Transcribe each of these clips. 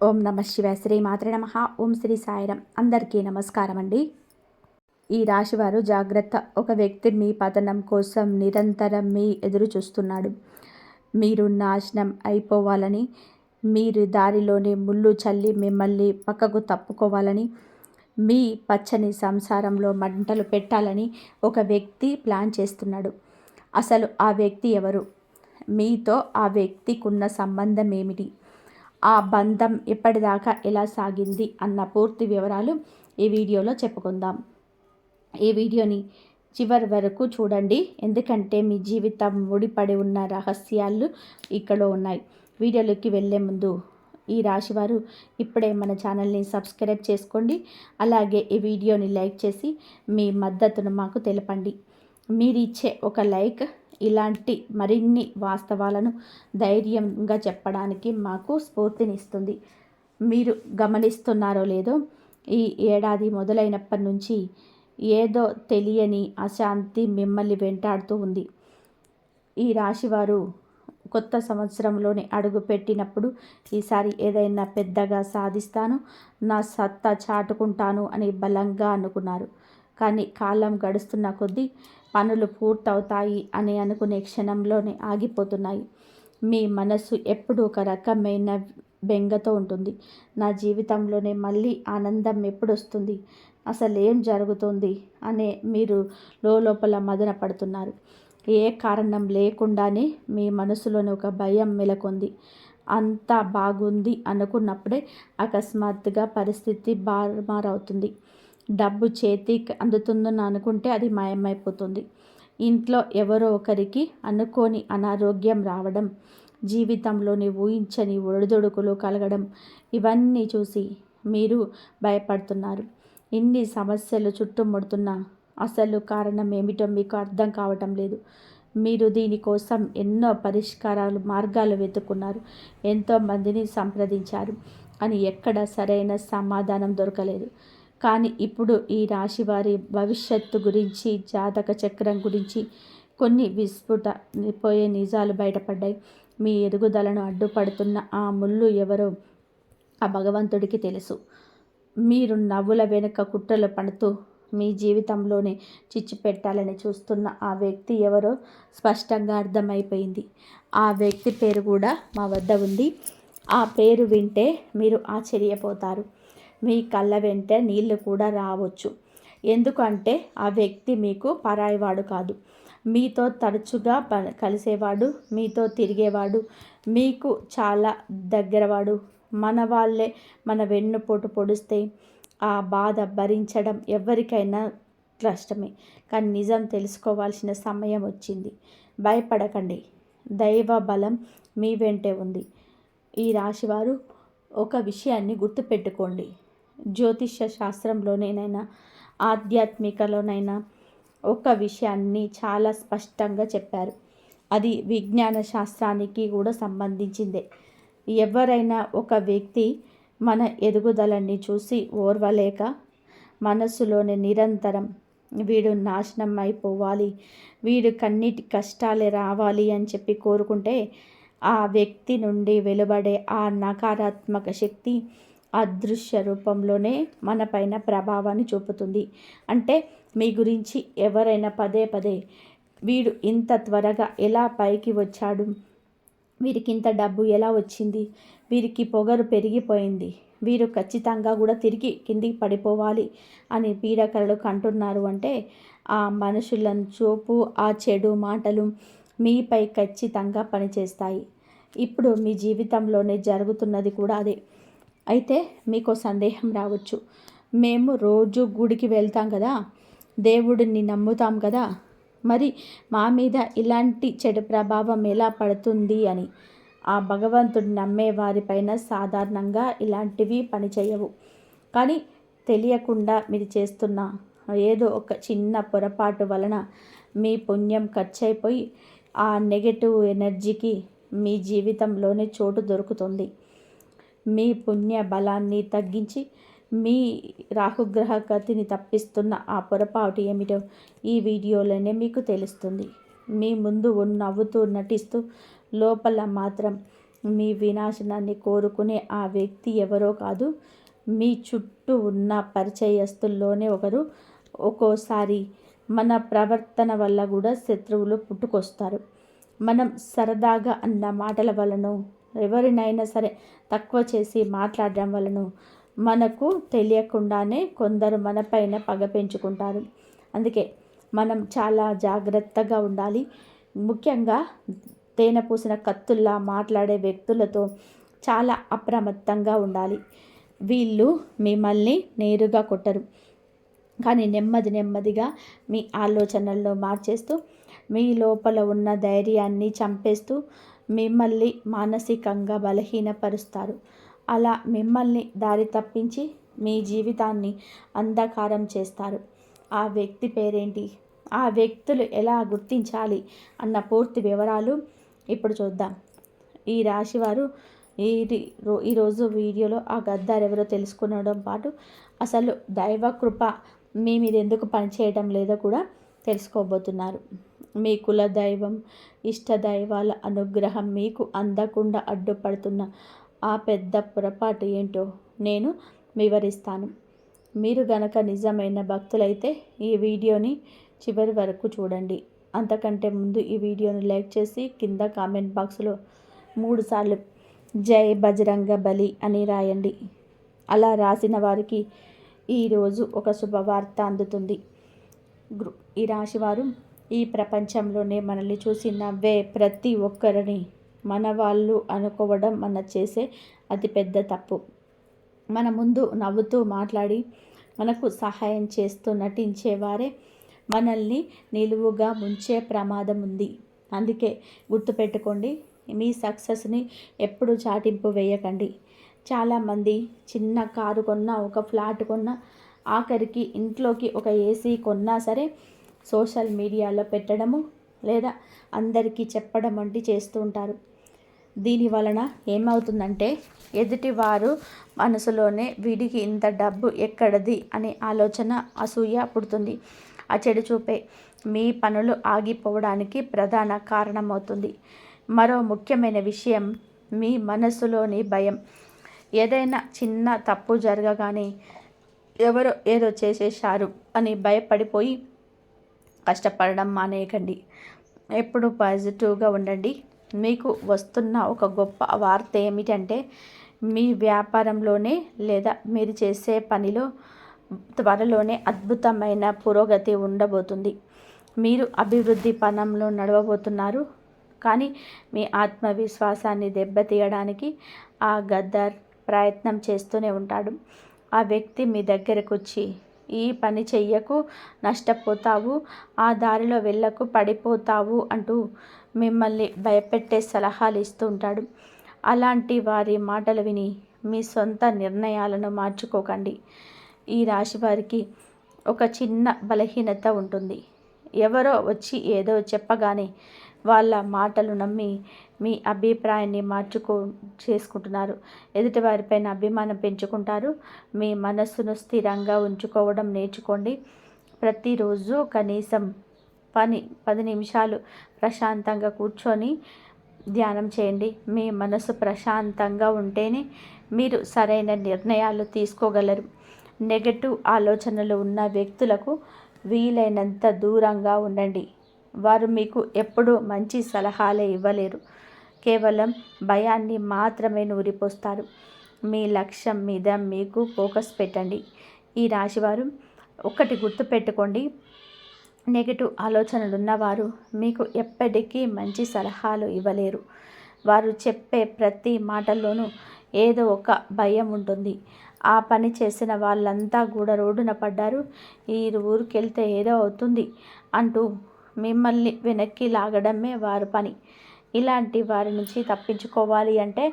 ఓం నమ శివాయ. శ్రీ మాత్రే నమః. ఓం శ్రీ సాయిరం. అందరికీ నమస్కారం అండి. ఈ రాశివారు జాగ్రత్త. ఒక వ్యక్తి మీ పతనం కోసం నిరంతరం మీ ఎదురు చూస్తున్నాడు. మీరు నాశనం అయిపోవాలని, మీరు దారిలోనే ముళ్ళు చల్లి మిమ్మల్ని పక్కకు తప్పుకోవాలని, మీ పచ్చని సంసారంలో మంటలు పెట్టాలని ఒక వ్యక్తి ప్లాన్ చేస్తున్నాడు. అసలు ఆ వ్యక్తి ఎవరు? మీతో ఆ వ్యక్తికున్న సంబంధం ఏమిటి? ఆ బంధం ఎప్పటిదాకా ఎలా సాగింది అన్న పూర్తి వివరాలు ఈ వీడియోలో చెప్పుకుందాం. ఈ వీడియోని చివరి వరకు చూడండి, ఎందుకంటే మీ జీవితం ముడిపడి ఉన్న రహస్యాలు ఇక్కడ ఉన్నాయి. వీడియోలోకి వెళ్ళే ముందు ఈ రాశివారు ఇప్పుడే మన ఛానల్ని సబ్స్క్రైబ్ చేసుకోండి. అలాగే ఈ వీడియోని లైక్ చేసి మీ మద్దతును మాకు తెలపండి. మీరిచ్చే ఒక లైక్ ఇలాంటి మరిన్ని వాస్తవాలను ధైర్యంగా చెప్పడానికి మాకు స్ఫూర్తినిస్తుంది. మీరు గమనిస్తున్నారో లేదో, ఈ ఏడాది మొదలైనప్పటి నుంచి ఏదో తెలియని అశాంతి మిమ్మల్ని వెంటాడుతూ ఉంది. ఈ రాశివారు కొత్త సంవత్సరంలోనే అడుగు పెట్టినప్పుడు ఈసారి ఏదైనా పెద్దగా సాధిస్తాను, నా సత్తా చాటుకుంటాను అని బలంగా అనుకున్నారు. కానీ కాలం గడుస్తున్న కొద్దీ పనులు పూర్తవుతాయి అని అనుకునే క్షణంలోనే ఆగిపోతున్నాయి. మీ మనసు ఎప్పుడు ఒక రకమైన బెంగతో ఉంటుంది. నా జీవితంలోనే మళ్ళీ ఆనందం ఎప్పుడు వస్తుంది, అసలు ఏం జరుగుతుంది అనే మీరు లోపల మదన పడుతున్నారు. ఏ కారణం లేకుండానే మీ మనసులోని ఒక భయం మెలకొంది. అంతా బాగుంది అనుకున్నప్పుడే అకస్మాత్తుగా పరిస్థితి బారుమారవుతుంది. డబ్బు చేతికి అందుతుందని అనుకుంటే అది మాయమైపోతుంది. ఇంట్లో ఎవరో ఒకరికి అనుకోని అనారోగ్యం రావడం, జీవితంలోని ఊహించని ఒడిదుడుకులు కలగడం, ఇవన్నీ చూసి మీరు భయపడుతున్నారు. ఇన్ని సమస్యలు చుట్టుముడుతున్నా అసలు కారణం ఏమిటో మీకు అర్థం కావటం లేదు. మీరు దీనికోసం ఎన్నో మార్గాలు వెతుక్కున్నారు, ఎంతోమందిని సంప్రదించారు, అని ఎక్కడ సరైన సమాధానం దొరకలేదు. కానీ ఇప్పుడు ఈ రాశివారి భవిష్యత్తు గురించి, జాతక చక్రం గురించి కొన్ని విస్ఫుటపోయే నిజాలు బయటపడ్డాయి. మీ ఎదుగుదలను అడ్డుపడుతున్న ఆ ముళ్ళు ఎవరో ఆ భగవంతుడికి తెలుసు. మీరు నవ్వుల వెనుక కుట్రలు పడుతూ మీ జీవితంలోనే చిచ్చు పెట్టాలని చూస్తున్న ఆ వ్యక్తి ఎవరో స్పష్టంగా అర్థమైపోయింది. ఆ వ్యక్తి పేరు కూడా మా వద్ద ఉంది. ఆ పేరు వింటే మీరు ఆశ్చర్యపోతారు. మీ కళ్ళ వెంట నీళ్లు కూడా రావచ్చు. ఎందుకంటే ఆ వ్యక్తి మీకు పరాయివాడు కాదు. మీతో తరచుగా కలిసేవాడు, మీతో తిరిగేవాడు, మీకు చాలా దగ్గరవాడు. మన వాళ్ళే మన వెన్నుపోటు పొడిస్తే ఆ బాధ భరించడం ఎవరికైనా కష్టమే. కానీ నిజం తెలుసుకోవాల్సిన సమయం వచ్చింది. భయపడకండి, దైవ బలం మీ వెంటే ఉంది. ఈ రాశివారు ఒక విషయాన్ని గుర్తుపెట్టుకోండి. జ్యోతిష్య శాస్త్రంలోనైనా, ఆధ్యాత్మికలోనైనా ఒక విషయాన్ని చాలా స్పష్టంగా చెప్పారు. అది విజ్ఞాన శాస్త్రానికి కూడా సంబంధించిందే. ఎవరైనా ఒక వ్యక్తి మన ఎదుగుదలని చూసి ఓర్వలేక మనసులోనే నిరంతరం వీడు నాశనం అయిపోవాలి, వీడు కన్నిటి కష్టాలే రావాలి అని చెప్పి కోరుకుంటే ఆ వ్యక్తి నుండి వెలువడే ఆ నకారాత్మక శక్తి అదృశ్య రూపంలోనే మన పైన ప్రభావాన్ని చూపుతుంది. అంటే మీ గురించి ఎవరైనా పదే పదే వీడు ఇంత త్వరగా ఎలా పైకి వచ్చాడు, వీరికి ఇంత డబ్బు ఎలా వచ్చింది, వీరికి పొగరు పెరిగిపోయింది, వీరు ఖచ్చితంగా కూడా తిరిగి కిందికి పడిపోవాలి అని పీడకలలు కంటున్నారు అంటే ఆ మనుషులను చూపు, ఆ చెడు మాటలు మీపై ఖచ్చితంగా పనిచేస్తాయి. ఇప్పుడు మీ జీవితంలోనే జరుగుతున్నది కూడా అదే. అయితే మీకు సందేహం రావచ్చు, మేము రోజు గుడికి వెళ్తాం కదా, దేవుడిని నమ్ముతాం కదా, మరి మా మీద ఇలాంటి చెడు ప్రభావం ఎలా పడుతుంది అని. ఆ భగవంతుడిని నమ్మే వారిపైన సాధారణంగా ఇలాంటివి పనిచేయవు. కానీ తెలియకుండా మీరు చేస్తున్న ఏదో ఒక చిన్న పొరపాటు వలన మీ పుణ్యం ఖర్చయిపోయి ఆ నెగటివ్ ఎనర్జీకి మీ జీవితంలోనే చోటు దొరుకుతుంది. మీ పుణ్య బలాన్ని తగ్గించి మీ రాహుగ్రహ గతిని తప్పిస్తున్న ఆ పొరపాటు ఏమిటో ఈ వీడియోలోనే మీకు తెలుస్తుంది. మీ ముందు నవ్వుతూ నటిస్తూ లోపల మాత్రం మీ వినాశనాన్ని కోరుకునే ఆ వ్యక్తి ఎవరో కాదు, మీ చుట్టూ ఉన్న పరిచయస్తుల్లోనే ఒకరు. ఒక్కోసారి మన ప్రవర్తన వల్ల కూడా శత్రువులు పుట్టుకొస్తారు. మనం సరదాగా అన్న మాటల వలన, ఎవరినైనా సరే తక్కువ చేసి మాట్లాడడం వలన మనకు తెలియకుండానే కొందరు మనపైన పగ పెంచుకుంటారు. అందుకే మనం చాలా జాగ్రత్తగా ఉండాలి. ముఖ్యంగా తేనె పూసిన కత్తుల్లా మాట్లాడే వ్యక్తులతో చాలా అప్రమత్తంగా ఉండాలి. వీళ్ళు మిమ్మల్ని నేరుగా కొట్టరు, కానీ నెమ్మదిగా మీ ఆలోచనల్లో మార్చేస్తూ, మీ లోపల ఉన్న ధైర్యాన్ని చంపేస్తూ మిమ్మల్ని మానసికంగా బలహీనపరుస్తారు. అలా మిమ్మల్ని దారి తప్పించి మీ జీవితాన్ని అంధకారం చేస్తారు. ఆ వ్యక్తి పేరేంటి, ఆ వ్యక్తులు ఎలా గుర్తించాలి అన్న పూర్తి వివరాలు ఇప్పుడు చూద్దాం. ఈ రాశివారు ఈరోజు వీడియోలో ఆ గద్దారు ఎవరో తెలుసుకునడం పాటు అసలు దైవ కృప మీ మీద ఎందుకు పనిచేయడం లేదో కూడా తెలుసుకోబోతున్నారు. మీ కుల దైవం, ఇష్ట దైవాల అనుగ్రహం మీకు అందకుండా అడ్డుపడుతున్న ఆ పెద్ద పొరపాటు ఏంటో నేను వివరిస్తాను. మీరు గనక నిజమైన భక్తులైతే ఈ వీడియోని చివరి వరకు చూడండి. అంతకంటే ముందు ఈ వీడియోని లైక్ చేసి కింద కామెంట్ బాక్స్లో 3 సార్లు జై బజరంగ బలి అని రాయండి. అలా రాసిన వారికి ఈరోజు ఒక శుభవార్త అందుతుంది. ఈ రాశివారు ఈ ప్రపంచంలోనే మనల్ని చూసి నవ్వే ప్రతి ఒక్కరిని మన వాళ్ళు అనుకోవడం మన చేసే అతిపెద్ద తప్పు. మన ముందు నవ్వుతూ మాట్లాడి మనకు సహాయం చేస్తూ నటించేవారే మనల్ని నిలువుగా ముంచే ప్రమాదం ఉంది. అందుకే గుర్తుపెట్టుకోండి, మీ సక్సెస్ని ఎప్పుడు చాటింపు వేయకండి. చాలామంది చిన్న కారు కొన్నా, ఒక ఫ్లాట్ కొన్నా, ఆఖరికి ఇంట్లోకి ఒక ఏసీ కొన్నా సరే సోషల్ మీడియాలో పెట్టడము లేదా అందరికీ చెప్పడం వంటి చేస్తూ ఉంటారు. దీని వలన ఏమవుతుందంటే ఎదుటివారు మనసులోనే వీడికి ఇంత డబ్బు ఎక్కడది అనే ఆలోచన, అసూయ పుడుతుంది. ఆ చెడు చూపే మీ పనులు ఆగిపోవడానికి ప్రధాన కారణమవుతుంది. మరో ముఖ్యమైన విషయం మీ మనసులోని భయం. ఏదైనా చిన్న తప్పు జరగగానే ఎవరో ఏదో చేసేశారు అని భయపడిపోయి కష్టపడడం మానేయకండి. ఎప్పుడు పాజిటివ్గా ఉండండి. మీకు వస్తున్న ఒక గొప్ప వార్త ఏమిటంటే మీ వ్యాపారంలోనే లేదా మీరు చేసే పనిలో త్వరలోనే అద్భుతమైన పురోగతి ఉండబోతుంది. మీరు అభివృద్ధి పనంలో నడవబోతున్నారు. కానీ మీ ఆత్మవిశ్వాసాన్ని దెబ్బతీయడానికి ఆ గద్దార్ ప్రయత్నం చేస్తూనే ఉంటాడు. ఆ వ్యక్తి మీ దగ్గరకు వచ్చి ఈ పని చెయ్యకు, నష్టపోతావు, ఆ దారిలో వెళ్ళకు, పడిపోతావు అంటూ మిమ్మల్ని భయపెట్టే సలహాలు ఇస్తూ ఉంటాడు. అలాంటి వారి మాటలు విని మీ సొంత నిర్ణయాలను మార్చుకోకండి. ఈ రాశి వారికి ఒక చిన్న బలహీనత ఉంటుంది. ఎవరో వచ్చి ఏదో చెప్పగానే వాళ్ళ మాటలు నమ్మి మీ అభిప్రాయాన్ని చేసుకుంటున్నారు. ఎదుటివారిపైన అభిమానం పెంచుకుంటారు. మీ మనస్సును స్థిరంగా ఉంచుకోవడం నేర్చుకోండి. ప్రతిరోజు కనీసం 10 నిమిషాలు ప్రశాంతంగా కూర్చొని ధ్యానం చేయండి. మీ మనసు ప్రశాంతంగా ఉంటేనే మీరు సరైన నిర్ణయాలు తీసుకోగలరు. నెగటివ్ ఆలోచనలు ఉన్న వ్యక్తులకు వీలైనంత దూరంగా ఉండండి. వారు మీకు ఎప్పుడూ మంచి సలహాలే ఇవ్వలేరు, కేవలం భయాన్ని మాత్రమే నూరిపోస్తారు. మీ లక్ష్యం మీద మీకు ఫోకస్ పెట్టండి. ఈ రాశివారు ఒకటి గుర్తుపెట్టుకోండి, నెగటివ్ ఆలోచనలు ఉన్నవారు మీకు ఎప్పటికీ మంచి సలహాలు ఇవ్వలేరు. వారు చెప్పే ప్రతి మాటల్లోనూ ఏదో ఒక భయం ఉంటుంది. ఆ పని చేసిన వాళ్ళంతా కూడా రోడ్డున పడ్డారు, ఈ ఊరికి వెళ్తే ఏదో అవుతుంది అంటూ మిమ్మల్ని వెనక్కి లాగడమే వారి పని. ఇలాంటి వారి నుంచి తప్పించుకోవాలి అంటే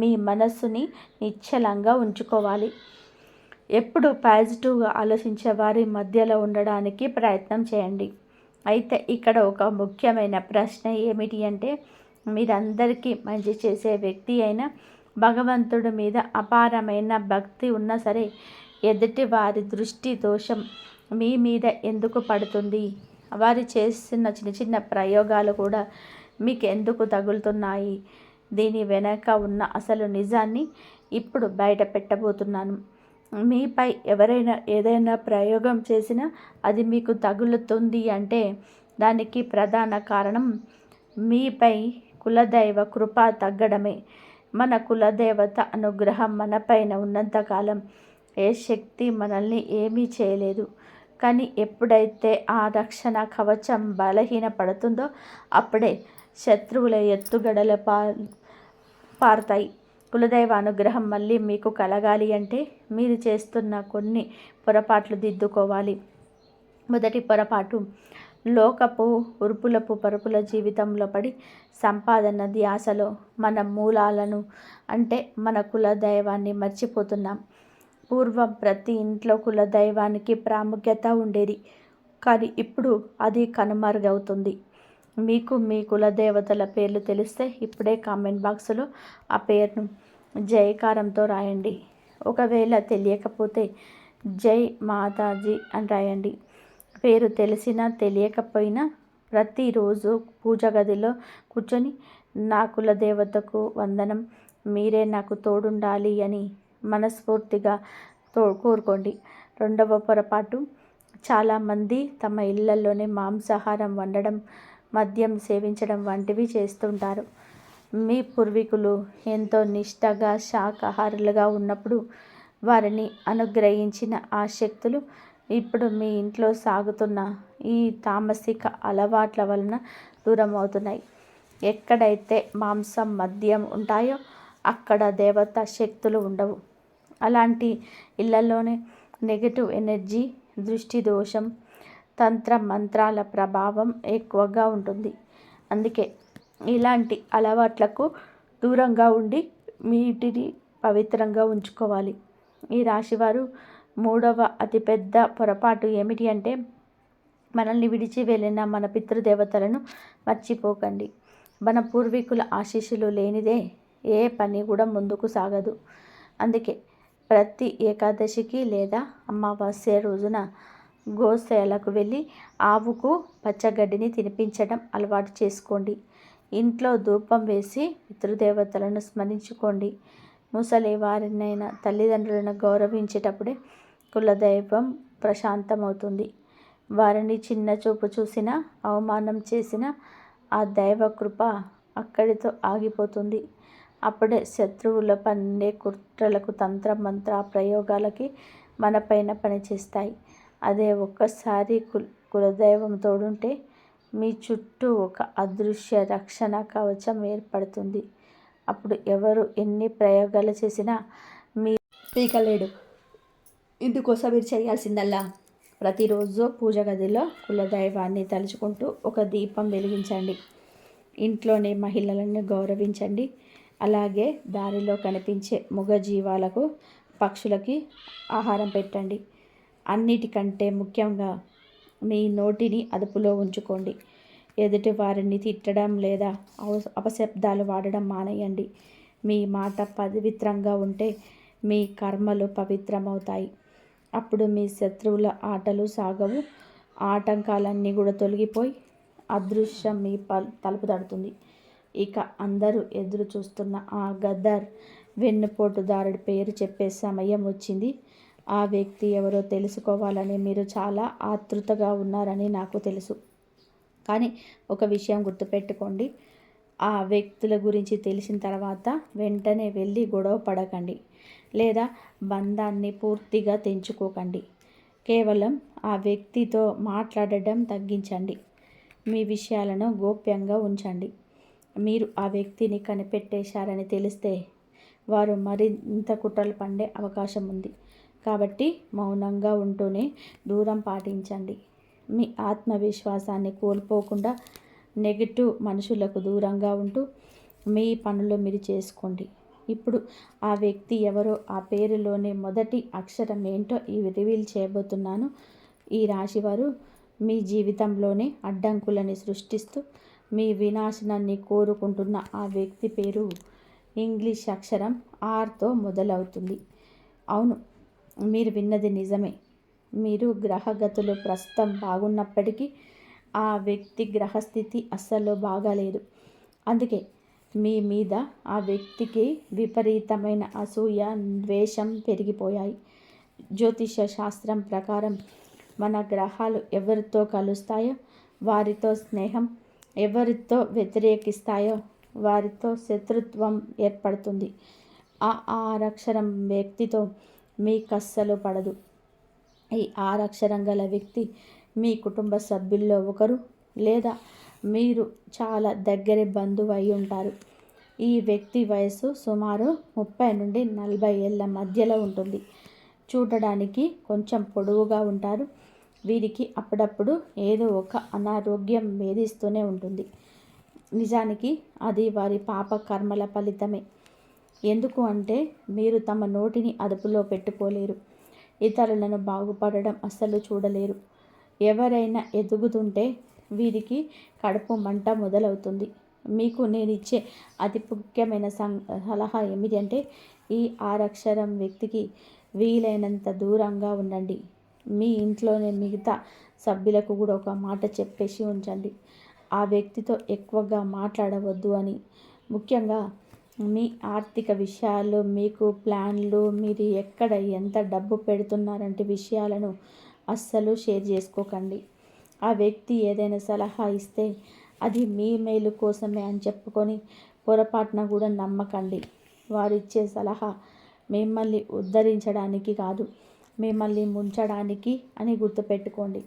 మీ మనస్సుని నిశ్చలంగా ఉంచుకోవాలి. ఎప్పుడు పాజిటివ్గా ఆలోచించే వారి మధ్యలో ఉండడానికి ప్రయత్నం చేయండి. అయితే ఇక్కడ ఒక ముఖ్యమైన ప్రశ్న ఏమిటి అంటే, మీరందరికీ మంచి చేసే వ్యక్తి అయినా, భగవంతుడి మీద అపారమైన భక్తి ఉన్నా సరే ఎదుటి వారి దృష్టి దోషం మీ మీద ఎందుకు పడుతుంది? వారు చేస్తున్న చిన్న చిన్న ప్రయోగాలు కూడా మీకు ఎందుకు తగులుతున్నాయి? దీని వెనక ఉన్న అసలు నిజాన్ని ఇప్పుడు బయట పెట్టబోతున్నాను. మీపై ఎవరైనా ఏదైనా ప్రయోగం చేసినా అది మీకు తగులుతుంది అంటే దానికి ప్రధాన కారణం మీపై కులదైవ కృప తగ్గడమే. మన కులదేవత అనుగ్రహం మనపైన ఉన్నంతకాలం ఏ శక్తి మనల్ని ఏమీ చేయలేదు. కానీ ఎప్పుడైతే ఆ రక్షణ కవచం బలహీనపడుతుందో అప్పుడే శత్రువుల ఎత్తుగడల పారుతాయి. కులదైవ అనుగ్రహం మళ్ళీ మీకు కలగాలి అంటే మీరు చేస్తున్న కొన్ని పొరపాట్లు దిద్దుకోవాలి. మొదటి పొరపాటు, లోకపు ఉరుపులపు పరుపుల జీవితంలో పడి సంపాదన ధ్యాసలో మన మూలాలను అంటే మన కులదైవాన్ని మర్చిపోతున్నాం. పూర్వం ప్రతి ఇంట్లో కులదైవానికి ప్రాముఖ్యత ఉండేది. కానీ ఇప్పుడు అది కనుమరుగవుతుంది. మీకు మీ కులదేవతల పేర్లు తెలిస్తే ఇప్పుడే కామెంట్ బాక్స్లో ఆ పేరును జయకారంతో రాయండి. ఒకవేళ తెలియకపోతే జై మాతాజీ అని రాయండి. పేరు తెలిసినా తెలియకపోయినా ప్రతిరోజు పూజ గదిలో కూర్చొని నా కులదేవతకు వందనం, మీరే నాకు తోడుండాలి అని మనస్ఫూర్తిగా కోరుకోండి. రెండవ పొరపాటు, చాలామంది తమ ఇళ్లలోనే మాంసాహారం వండడం, మద్యం సేవించడం వంటివి చేస్తుంటారు. మీ పూర్వీకులు ఎంతో నిష్టగా శాకాహారులుగా ఉన్నప్పుడు వారిని అనుగ్రహించిన ఆ శక్తులు ఇప్పుడు మీ ఇంట్లో సాగుతున్న ఈ తామసిక అలవాట్ల వలన దూరం అవుతున్నాయి. ఎక్కడైతే మాంసం మద్యం ఉంటాయో అక్కడ దేవతా శక్తులు ఉండవు. అలాంటి ఇళ్లలోనే నెగటివ్ ఎనర్జీ, దృష్టి దోషం, తంత్ర మంత్రాల ప్రభావం ఎక్కువగా ఉంటుంది. అందుకే ఇలాంటి అలవాట్లకు దూరంగా ఉండి వీటిని పవిత్రంగా ఉంచుకోవాలి. ఈ రాశివారు మూడవ అతిపెద్ద పొరపాటు ఏమిటి అంటే మనల్ని విడిచి వెళ్ళిన మన పితృదేవతలను మర్చిపోకండి. మన పూర్వీకుల ఆశీస్సులు లేనిదే ఏ పని కూడా ముందుకు సాగదు. అందుకే ప్రతి ఏకాదశికి లేదా అమావాస్య రోజున గోశాలకు వెళ్ళి ఆవుకు పచ్చగడ్డిని తినిపించడం అలవాటు చేసుకోండి. ఇంట్లో ధూపం వేసి పితృదేవతలను స్మరించుకోండి. ముసలి వారినైనా తల్లిదండ్రులను గౌరవించేటప్పుడే కులదైవం ప్రశాంతమవుతుంది. వారిని చిన్న చూపు చూసినా, అవమానం చేసినా ఆ దైవ కృప అక్కడితో ఆగిపోతుంది. అప్పుడే శత్రువుల పన్నే కుట్రలకు, తంత్ర మంత్ర ప్రయోగాలకి మనపైన పనిచేస్తాయి. అదే ఒక్కసారి కులదైవం తోడుంటే మీ చుట్టూ ఒక అదృశ్య రక్షణ కవచం ఏర్పడుతుంది. అప్పుడు ఎవరు ఎన్ని ప్రయోగాలు చేసినా మీ పీకలేడు. ఇందుకోసం మీరు చేయాల్సిందల్లా ప్రతిరోజు పూజ గదిలో కులదైవాన్ని తలుచుకుంటూ ఒక దీపం వెలిగించండి. ఇంట్లోని మహిళలను గౌరవించండి. అలాగే దారిలో కనిపించే మూగజీవాలకు, పక్షులకి ఆహారం పెట్టండి. అన్నిటికంటే ముఖ్యంగా మీ నోటిని అదుపులో ఉంచుకోండి. ఎదుటి వారిని తిట్టడం లేదా అపశబ్దాలు వాడడం మానేయండి. మీ మాట పవిత్రంగా ఉంటే మీ కర్మలు పవిత్రమవుతాయి. అప్పుడు మీ శత్రువుల ఆటలు సాగవు. ఆటంకాలన్నీ కూడా తొలగిపోయి అదృశ్యం మీ తలుపు తడుతుంది. ఇక అందరూ ఎదురు చూస్తున్న ఆ గద్దర్ వెన్నుపోటుదారుడి పేరు చెప్పే సమయం వచ్చింది. ఆ వ్యక్తి ఎవరో తెలుసుకోవాలని మీరు చాలా ఆతృతగా ఉన్నారని నాకు తెలుసు. కానీ ఒక విషయం గుర్తుపెట్టుకోండి, ఆ వ్యక్తుల గురించి తెలిసిన తర్వాత వెంటనే వెళ్ళి గొడవ పడకండి లేదా బంధాన్ని పూర్తిగా తెంచుకోకండి. కేవలం ఆ వ్యక్తితో మాట్లాడడం తగ్గించండి. మీ విషయాలను గోప్యంగా ఉంచండి. మీరు ఆ వ్యక్తిని కనిపెట్టేశారని తెలిస్తే వారు మరింత కుట్రలు పండే అవకాశం ఉంది. కాబట్టి మౌనంగా ఉంటూనే దూరం పాటించండి. మీ ఆత్మవిశ్వాసాన్ని కోల్పోకుండా నెగిటివ్ మనుషులకు దూరంగా ఉంటూ మీ పనులు మీరు చేసుకోండి. ఇప్పుడు ఆ వ్యక్తి ఎవరో, ఆ పేరులోని మొదటి అక్షరం ఏంటో రివీల్ చేయబోతున్నాను. ఈ రాశివారు మీ జీవితంలోనే అడ్డంకులని సృష్టిస్తూ మీ వినాశనాన్ని కోరుకుంటున్న ఆ వ్యక్తి పేరు ఇంగ్లీష్ అక్షరం ఆర్తో మొదలవుతుంది. అవును, మీరు విన్నది నిజమే. మీరు గ్రహగతులు ప్రస్తుతం బాగున్నప్పటికీ ఆ వ్యక్తి గ్రహస్థితి అస్సలు బాగాలేదు. అందుకే మీ మీద ఆ వ్యక్తికి విపరీతమైన అసూయ, ద్వేషం పెరిగిపోయాయి. జ్యోతిష శాస్త్రం ప్రకారం మన గ్రహాలు ఎవరితో కలుస్తాయో వారితో స్నేహం, ఎవరితో వ్యతిరేకిస్తాయో వారితో శత్రుత్వం ఏర్పడుతుంది. ఆ ఆరక్షరం వ్యక్తితో మీకస్సలు పడదు. ఈ ఆరక్షరం గల వ్యక్తి మీ కుటుంబ సభ్యుల్లో ఒకరు, లేదా మీరు చాలా దగ్గర బంధువు అయి ఉంటారు. ఈ వ్యక్తి వయసు సుమారు 30 నుండి 40 ఏళ్ల మధ్యలో ఉంటుంది. చూడడానికి కొంచెం పొడవుగా ఉంటారు. వీరికి అప్పుడప్పుడు ఏదో ఒక అనారోగ్యం వేధిస్తూనే ఉంటుంది. నిజానికి అది వారి పాప కర్మల ఫలితమే. ఎందుకు అంటే మీరు తమ నోటిని అదుపులో పెట్టుకోలేరు. ఇతరులను బాగుపడడం అస్సలు చూడలేరు. ఎవరైనా ఎదుగుతుంటే వీరికి కడుపు మంట మొదలవుతుంది. మీకు నేనిచ్చే అతి ముఖ్యమైన సలహా ఏమిటంటే ఈ ఆరక్షరం వ్యక్తికి వీలైనంత దూరంగా ఉండండి. మీ ఇంట్లోనే మిగతా సభ్యులకు కూడా ఒక మాట చెప్పేసి ఉంచండి, ఆ వ్యక్తితో ఎక్కువగా మాట్లాడవద్దు అని. ముఖ్యంగా మీ ఆర్థిక విషయాలు, మీకు ప్లాన్లు, మీరు ఎక్కడ ఎంత డబ్బు పెడుతున్నారంటే విషయాలను అస్సలు షేర్ చేసుకోకండి. ఆ వ్యక్తి ఏదైనా సలహా ఇస్తే అది మీ మేలు కోసమే అని చెప్పుకొని పొరపాటున కూడా నమ్మకండి. వారిచ్చే సలహా మిమ్మల్ని ఉద్ధరించడానికి కాదు, మిమ్మల్ని ముంచడానికి అని గుర్తుపెట్టుకోండి.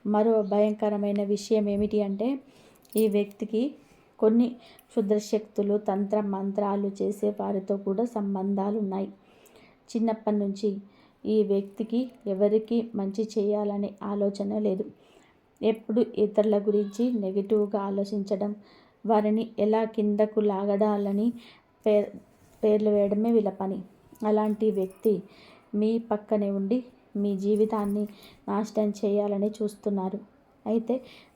మరో భయంకరమైన విషయం ఏమిటి అంటే ఈ వ్యక్తికి కొన్ని క్షుద్రశక్తులు, తంత్ర మంత్రాలు చేసే వారితో కూడా సంబంధాలు ఉన్నాయి. చిన్నప్పటి నుంచి ఈ వ్యక్తికి ఎవరికి మంచి చేయాలనే ఆలోచన లేదు. ఎప్పుడు ఇతరుల గురించి నెగిటివ్గా ఆలోచించడం, వారిని ఎలా కిందకు లాగడాలని పేర్లు వేయడమే వీళ్ళ పని. అలాంటి వ్యక్తి మీ పక్కనే ఉండి మీ జీవితాన్ని నాశనం చేయాలని చూస్తున్నారు. అయితే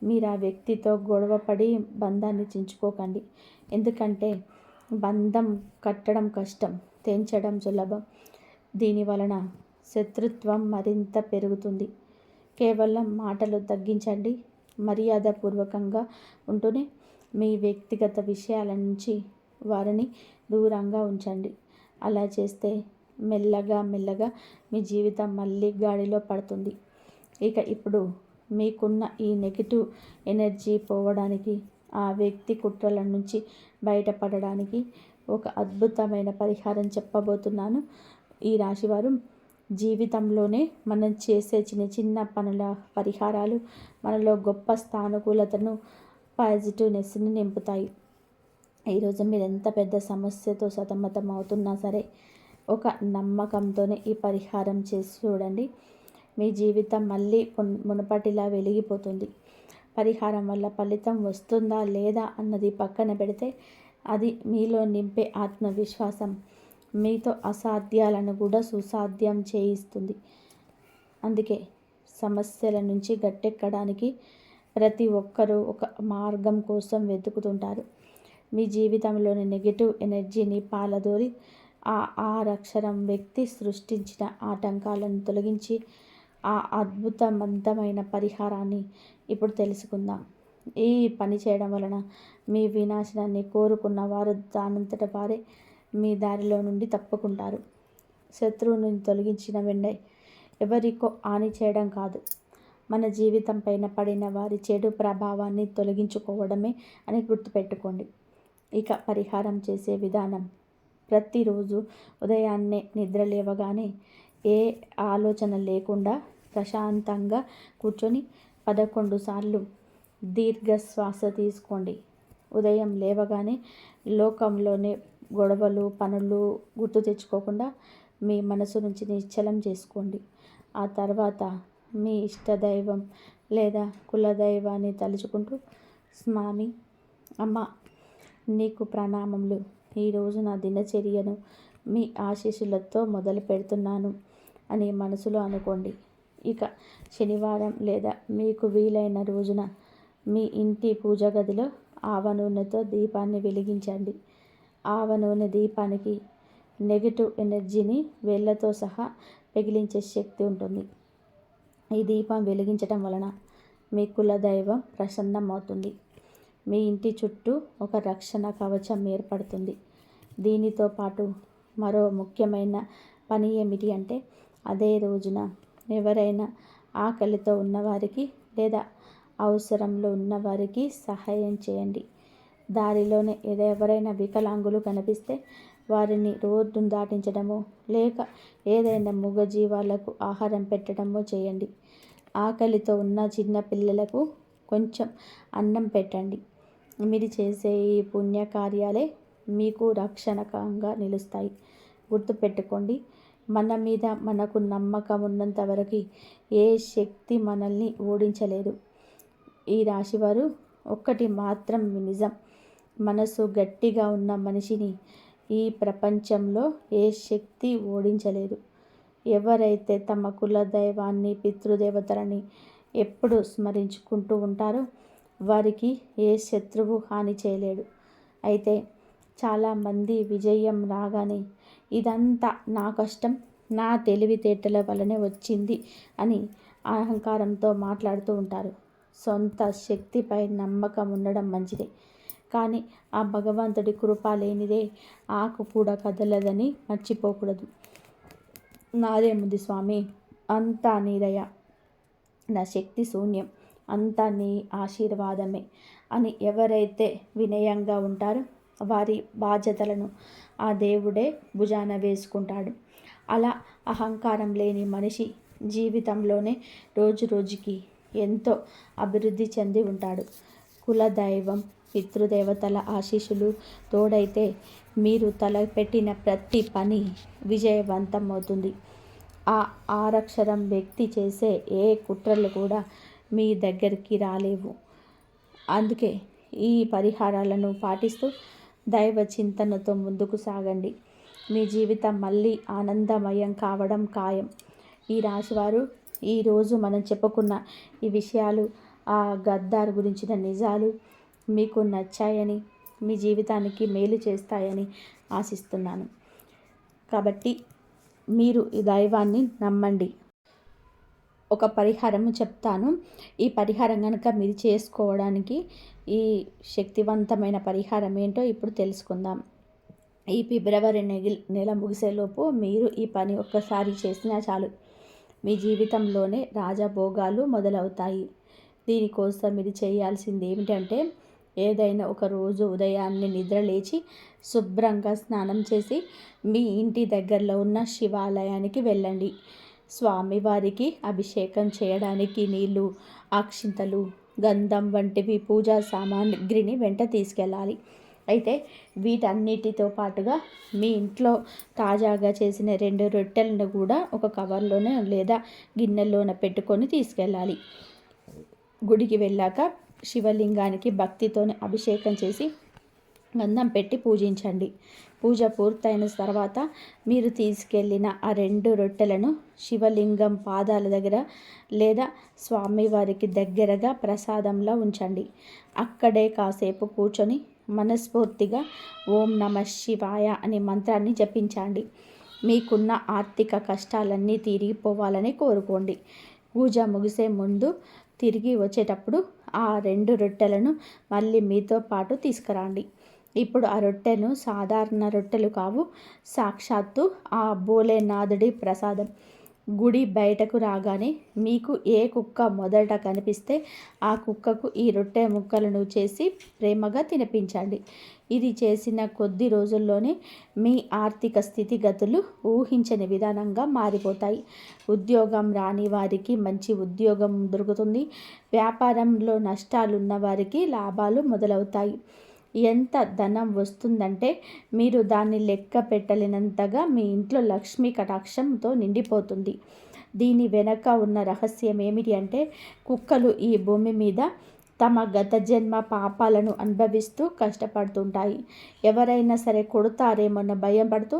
మీరు ఆ వ్యక్తితో గొడవపడి బంధాన్ని చించుకోకండి. ఎందుకంటే బంధం కట్టడం కష్టం, తెంచడం సులభం. దీని వలన శత్రుత్వం మరింత పెరుగుతుంది. కేవలం మాటలు తగ్గించండి. మర్యాదపూర్వకంగా ఉంటూనే మీ వ్యక్తిగత విషయాల నుంచి వారిని దూరంగా ఉంచండి. అలా చేస్తే మెల్లగా మెల్లగా మీ జీవితం మళ్ళీ గాడిలో పడుతుంది. ఇప్పుడు మీకున్న ఈ నెగిటివ్ ఎనర్జీ పోవడానికి, ఆ వ్యక్తి కుట్రల నుంచి బయటపడడానికి ఒక అద్భుతమైన పరిహారం చెప్పబోతున్నాను. ఈ రాశివారు జీవితంలోనే మనం చేసే చిన్న చిన్న పనుల పరిహారాలు మనలో గొప్ప సానుకూలతను, పాజిటివ్నెస్ని నింపుతాయి. ఈరోజు మీరు ఎంత పెద్ద సమస్యతో సతమతం అవుతున్నా సరే ఒక నమ్మకంతోనే ఈ పరిహారం చేసి చూడండి. మీ జీవితం మళ్ళీ మునుపటిలా వెలిగిపోతుంది. పరిహారం వల్ల ఫలితం వస్తుందా లేదా అన్నది పక్కన పెడితే అది మీలో నింపే ఆత్మవిశ్వాసం మీతో అసాధ్యాలను కూడా సుసాధ్యం చేయిస్తుంది. అందుకే సమస్యల నుంచి గట్టెక్కడానికి ప్రతి ఒక్కరూ ఒక మార్గం కోసం వెతుకుతుంటారు. మీ జీవితంలోని నెగిటివ్ ఎనర్జీని పాలదోరి ఆ ఆరక్షరం వ్యక్తి సృష్టించిన ఆటంకాలను తొలగించి ఆ అద్భుతవంతమైన పరిహారాన్ని ఇప్పుడు తెలుసుకుందాం. ఈ పని చేయడం వలన మీ వినాశనాన్ని కోరుకున్న వారు దానంతట వారే మీ దారిలో నుండి తప్పుకుంటారు. శత్రువుని తొలగించిన వెంటనే ఎవరికో హాని చేయడం కాదు, మన జీవితం పైన పడిన వారి చెడు ప్రభావాన్ని తొలగించుకోవడమే అని గుర్తుపెట్టుకోండి. పరిహారం చేసే విధానం: ప్రతిరోజు ఉదయాన్నే నిద్ర లేవగానే ఏ ఆలోచన లేకుండా ప్రశాంతంగా కూర్చొని 11 సార్లు దీర్ఘ శ్వాస తీసుకోండి. ఉదయం లేవగానే లోకంలోనే గొడవలు, పనులు గుర్తు తెచ్చుకోకుండా మీ మనసు నుంచి నిశ్చలం చేసుకోండి. ఆ తర్వాత మీ ఇష్టదైవం లేదా కులదైవాన్ని తలుచుకుంటూ, స్వామి, అమ్మ, నీకు ప్రణామములు. ఈరోజు నా దినచర్యను మీ ఆశీస్సులతో మొదలు పెడుతున్నాను అని మనసులో అనుకోండి. శనివారం లేదా మీకు వీలైన రోజున మీ ఇంటి పూజ గదిలో ఆవ నూనెతో దీపాన్ని వెలిగించండి. ఆవ నూనె దీపానికి నెగిటివ్ ఎనర్జీని వేళ్ళతో సహా పెగిలించే శక్తి ఉంటుంది. ఈ దీపం వెలిగించడం వలన మీ కులదైవం ప్రసన్నమవుతుంది. మీ ఇంటి చుట్టూ ఒక రక్షణ కవచం ఏర్పడుతుంది. దీనితో పాటు మరో ముఖ్యమైన పని ఏమిటి అంటే, అదే రోజున ఎవరైనా ఆకలితో ఉన్నవారికి లేదా అవసరంలో ఉన్నవారికి సహాయం చేయండి. దారిలోనే ఎవరైనా వికలాంగులు కనిపిస్తే వారిని రోడ్డును దాటించడమో లేక ఏదైనా మూగజీవాలకు ఆహారం పెట్టడమో చేయండి. ఆకలితో ఉన్న చిన్న పిల్లలకు కొంచెం అన్నం పెట్టండి. మీరు చేసే ఈ పుణ్యకార్యాలే మీకు రక్షణకంగా నిలుస్తాయి. గుర్తుపెట్టుకోండి, మన మీద మనకు నమ్మకం ఉన్నంత వరకు ఏ శక్తి మనల్ని ఓడించలేదు. ఈ రాశివారు ఒక్కటి మాత్రం నిజం, మనసు గట్టిగా ఉన్న మనిషిని ఈ ప్రపంచంలో ఏ శక్తి ఓడించలేదు. ఎవరైతే తమ కులదైవాన్ని పితృదేవతలని ఎప్పుడు స్మరించుకుంటూ ఉంటారో వారికి ఏ శత్రువు హాని చేయలేడు. అయితే చాలామంది విజయం రాగానే ఇదంతా నా కష్టం, నా తెలివితేటల వల్లనే వచ్చింది అని అహంకారంతో మాట్లాడుతూ ఉంటారు. సొంత శక్తిపై నమ్మకం ఉండడం మంచిదే, కానీ ఆ భగవంతుడి కృప లేనిదే ఆకు కూడా కదలదని మర్చిపోకూడదు. నాదేముంది స్వామి, అంతా నీ దయ, నా శక్తి శూన్యం, అంతా నీ ఆశీర్వాదమే అని ఎవరైతే వినయంగా ఉంటారో వారి బాధ్యతలను ఆ దేవుడే భుజాన వేసుకుంటాడు. అలా అహంకారం లేని మనిషి జీవితంలోనే రోజు రోజుకి ఎంతో అభివృద్ధి చెంది ఉంటాడు. కులదైవం పితృదేవతల ఆశీస్సులు తోడైతే మీరు తలపెట్టిన ప్రతి పని విజయవంతం అవుతుంది. ఆ ఆరక్షరం వ్యక్తి చేసే ఏ కుట్రలు కూడా మీ దగ్గరికి రాలేవు. అందుకే ఈ పరిహారాలను పాటిస్తూ దైవ చింతనతో ముందుకు సాగండి. మీ జీవితం మళ్ళీ ఆనందమయం కావడం ఖాయం. ఈ రాశివారు ఈరోజు మనం చెప్పుకున్న ఈ విషయాలు, ఆ గద్దార్ గురించిన నిజాలు మీకు నచ్చాయని, మీ జీవితానికి మేలు చేస్తాయని ఆశిస్తున్నాను. కాబట్టి మీరు ఈ దైవాన్ని నమ్మండి. ఒక పరిహారం చెప్తాను. ఈ పరిహారం కనుక మీరు చేసుకోవడానికి, ఈ శక్తివంతమైన పరిహారం ఏంటో ఇప్పుడు తెలుసుకుందాం. ఈ ఫిబ్రవరి నెల ముగిసేలోపు మీరు ఈ పని ఒక్కసారి చేసినా చాలు, మీ జీవితంలోనే రాజభోగాలు మొదలవుతాయి. దీనికోసం మీరు చేయాల్సింది ఏమిటంటే, ఏదైనా ఒక రోజు ఉదయాన్నే నిద్రలేచి శుభ్రంగా స్నానం చేసి మీ ఇంటి దగ్గరలో ఉన్న శివాలయానికి వెళ్ళండి. స్వామివారికి అభిషేకం చేయడానికి నీళ్లు, అక్షింతలు, గంధం వంటివి పూజా సామాగ్రిని వెంట తీసుకెళ్ళాలి. అయితే వీటన్నిటితో పాటుగా మీ ఇంట్లో తాజాగా చేసిన 2 రొట్టెలను కూడా ఒక కవర్లోనే లేదా గిన్నెలోనే పెట్టుకొని తీసుకెళ్ళాలి. గుడికి వెళ్ళాక శివలింగానికి భక్తితోనే అభిషేకం చేసి గంధం పెట్టి పూజించండి. పూజ పూర్తయిన తర్వాత మీరు తీసుకెళ్ళిన ఆ 2 రొట్టెలను శివలింగం పాదాల దగ్గర లేదా స్వామివారికి దగ్గరగా ప్రసాదంలా ఉంచండి. అక్కడే కాసేపు కూర్చొని మనస్ఫూర్తిగా ఓం నమః శివాయ అనే మంత్రాన్ని జపించండి. మీకున్న ఆర్థిక కష్టాలన్నీ తీరిపోవాలని కోరుకోండి. పూజ ముగిసే ముందు తిరిగి వచ్చేటప్పుడు ఆ 2 రొట్టెలను మళ్ళీ మీతో పాటు తీసుకురండి. ఇప్పుడు ఆ రొట్టెను సాధారణ రొట్టెలు కావు, సాక్షాత్తు ఆ భోలేనాథుడి ప్రసాదం. గుడి బయటకు రాగానే మీకు ఏ కుక్క మొదట కనిపిస్తే ఆ కుక్కకు ఈ రొట్టె ముక్కలను చేసి ప్రేమగా తినిపించండి. ఇది చేసిన కొద్ది రోజుల్లోనే మీ ఆర్థిక స్థితిగతులు ఊహించని విధానంగా మారిపోతాయి. ఉద్యోగం రాని వారికి మంచి ఉద్యోగం దొరుకుతుంది. వ్యాపారంలో నష్టాలున్న వారికి లాభాలు మొదలవుతాయి. ఎంత ధనం వస్తుందంటే మీరు దాన్ని లెక్క పెట్టలేనంతగా మీ ఇంట్లో లక్ష్మీ కటాక్షంతో నిండిపోతుంది. దీని వెనక ఉన్న రహస్యం ఏమిటి అంటే, కుక్కలు ఈ భూమి మీద తమ గత జన్మ పాపాలను అనుభవిస్తూ కష్టపడుతుంటాయి. ఎవరైనా సరే కొడతారేమన్న భయం పడుతూ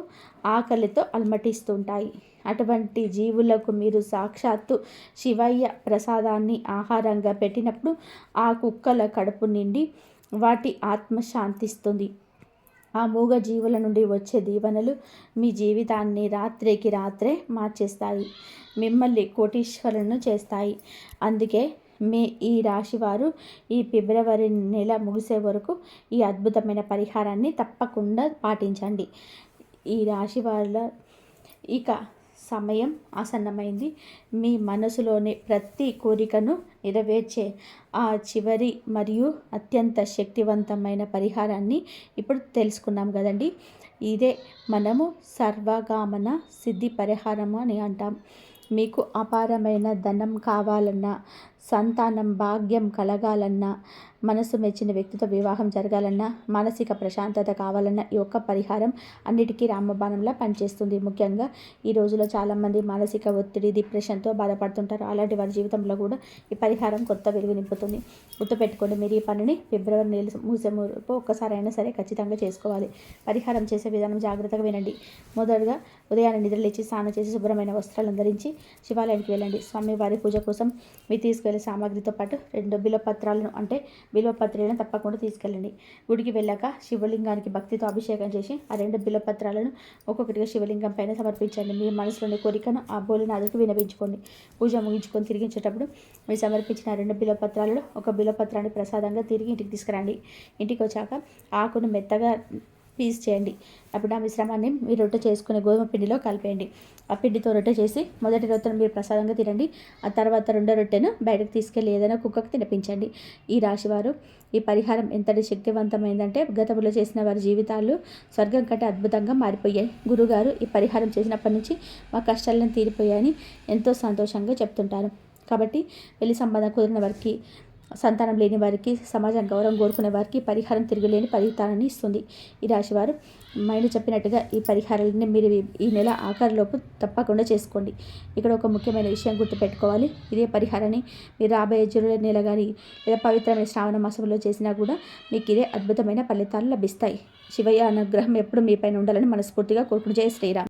ఆకలితో అలమటిస్తుంటాయి. అటువంటి జీవులకు మీరు సాక్షాత్తు శివయ్య ప్రసాదాన్ని ఆహారంగా పెట్టినప్పుడు ఆ కుక్కల కడుపు నిండి వాటి ఆత్మ శాంతిస్తుంది. ఆ మూగ జీవుల నుండి వచ్చే దీవెనలు మీ జీవితాన్ని రాత్రికి రాత్రే మార్చేస్తాయి, మిమ్మల్ని కోటీశ్వరులను చేస్తాయి. అందుకే ఈ రాశి వారు ఈ ఫిబ్రవరి నెల ముగిసే వరకు ఈ అద్భుతమైన పరిహారాన్ని తప్పకుండా పాటించండి. ఈ రాశి వాళ్ళ ఇక సమయం ఆసన్నమైంది. మీ మనసులోని ప్రతి కోరికను నెరవేర్చే ఆ చివరి మరియు అత్యంత శక్తివంతమైన పరిహారాన్ని ఇప్పుడు తెలుసుకున్నాం కదండి. ఇదే మనము సర్వకామన సిద్ధి పరిహారము అని అంటాం. మీకు అపారమైన ధనం కావాలన్నా, సంతానం భాగ్యం కలగాలన్నా, మనసు మెచ్చిన వ్యక్తితో వివాహం జరగాలన్నా, మానసిక ప్రశాంతత కావాలన్నా ఈ ఒక్క పరిహారం అన్నిటికీ రామబాణంలా పనిచేస్తుంది. ముఖ్యంగా ఈ రోజులో చాలామంది మానసిక ఒత్తిడి, డిప్రెషన్తో బాధపడుతుంటారు. అలాంటి వారి జీవితంలో కూడా ఈ పరిహారం కొత్త వెలుగు నింపుతుంది. గుర్తుపెట్టుకోండి, మీరు ఈ పనిని ఫిబ్రవరి నెల ముగిసే ఒక్కసారైనా సరే ఖచ్చితంగా చేసుకోవాలి. పరిహారం చేసే విధానం జాగ్రత్తగా వినండి. మొదటగా ఉదయాన్నే నిద్రలేచి స్నానం చేసి శుభ్రమైన వస్త్రాలను ధరించి శివాలయానికి వెళ్ళండి. స్వామివారి పూజ కోసం మీరు తీసుకెళ్లే సామాగ్రితో పాటు 2 బిల్వపత్రాలను అంటే బిల్వపత్రాలను తప్పకుండా తీసుకెళ్ళండి. గుడికి వెళ్ళాక శివలింగానికి భక్తితో అభిషేకం చేసి ఆ 2 బిల్వపత్రాలను ఒక్కొక్కటిగా శివలింగం పైన సమర్పించండి. మీ మనసులోని కోరికను ఆ భోలేనాథుడికి వినవించుకోండి. పూజ ముగించుకొని తిరిగించేటప్పుడు మీరు సమర్పించిన 2 బిల్వపత్రాలలో ఒక బిల్వపత్రాన్ని ప్రసాదంగా తిరిగి ఇంటికి తీసుకురండి. ఇంటికి వచ్చాక ఆకును మెత్తగా పీస్ చేయండి. అప్పుడు ఆ మిశ్రమాన్ని మీరు రొట్టె చేసుకునే గోధుమ పిండిలో కలిపేయండి. ఆ పిండితో రొట్టె చేసి మొదటి రొట్టెను మీరు ప్రసాదంగా తినండి. ఆ తర్వాత 2వ రొట్టెను బయటకు తీసుకెళ్ళి ఏదైనా కుక్కకు తినిపించండి. ఈ రాశివారు ఈ పరిహారం ఎంతటి శక్తివంతమైందంటే గతంలో చేసిన వారి జీవితాలు స్వర్గం కంటే అద్భుతంగా మారిపోయాయి. గురుగారు ఈ పరిహారం చేసినప్పటి నుంచి మా కష్టాలను తీరిపోయాయని ఎంతో సంతోషంగా చెప్తుంటారు. కాబట్టి పెళ్లి సంబంధం కుదిరిన వారికి, సంతానం లేని వారికి, సమాజం గౌరవం కోరుకునే వారికి పరిహారం తిరుగులేని ఫలితాన్ని ఇస్తుంది. ఈ రాశివారు మైండ్ చెప్పినట్టుగా ఈ పరిహారాలన్నీ మీరు ఈ నెల ఆఖరిలోపు తప్పకుండా చేసుకోండి. ఇక్కడ ఒక ముఖ్యమైన విషయం గుర్తుపెట్టుకోవాలి. ఇదే పరిహారాన్ని మీరు రాబోయే జూలై నెల కానీ లేదా పవిత్రమైన శ్రావణ మాసంలో చేసినా కూడా మీకు ఇదే అద్భుతమైన ఫలితాలు లభిస్తాయి. శివయ్య అనుగ్రహం ఎప్పుడు మీపైన ఉండాలని మనస్ఫూర్తిగా కోరుకుని జై శ్రీరామ్.